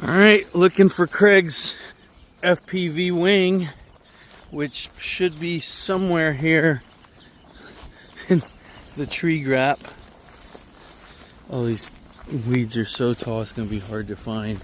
All right, looking for Craig's FPV wing, which should be somewhere here in the tree gap. All these weeds are so tall, it's going to be hard to find.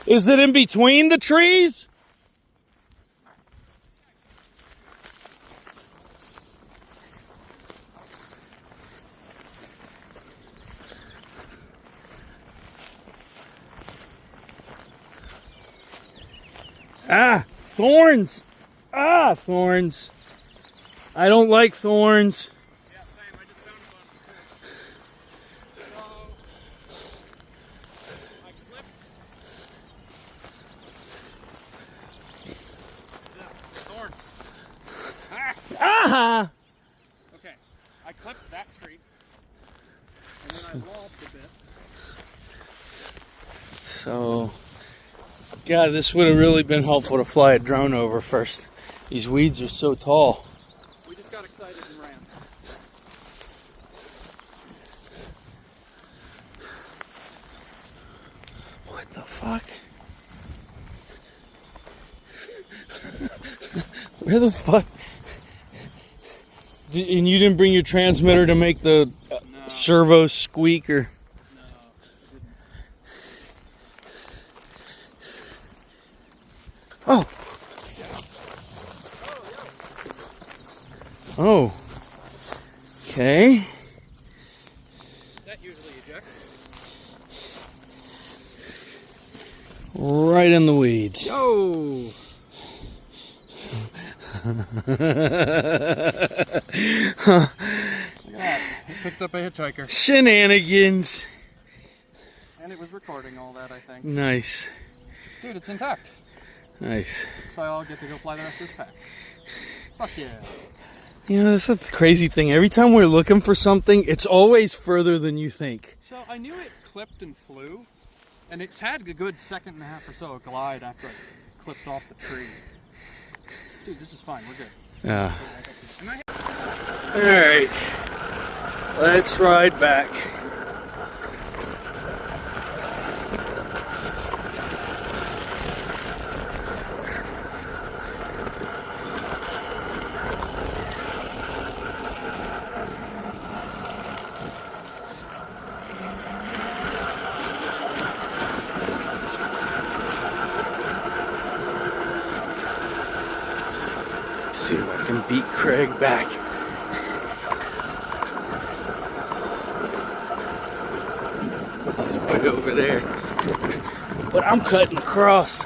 Is it in between the trees? Ah, thorns. Ah, thorns. I don't like thorns. Yeah, same. I just found a bunch too. So, I clipped the thorns. Ah! Okay, I clipped that tree, and then I lobbed a bit. So, God, this would have really been helpful to fly a drone over first. These weeds are so tall. We just got excited and ran. What the fuck? Where the fuck? And you didn't bring your transmitter to make the servo squeak or? No, didn't. Oh. Oh. Okay. That usually ejects. Right in the weeds. Yo! Look at that. It picked up a hitchhiker. Shenanigans. And it was recording all that, I think. Nice. Dude, it's intact. Nice. So I'll get to go fly the rest of this pack. Fuck yeah. You know, that's the crazy thing. Every time we're looking for something, it's always further than you think. So I knew it clipped and flew, and it's had a good second and a half or so of glide after I clipped off the tree. Dude, this is fine. We're good. Yeah. Alright. Let's ride back. See if I can beat Craig back. He's right over there. But I'm cutting across.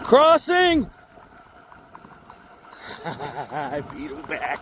Crossing! I beat him back.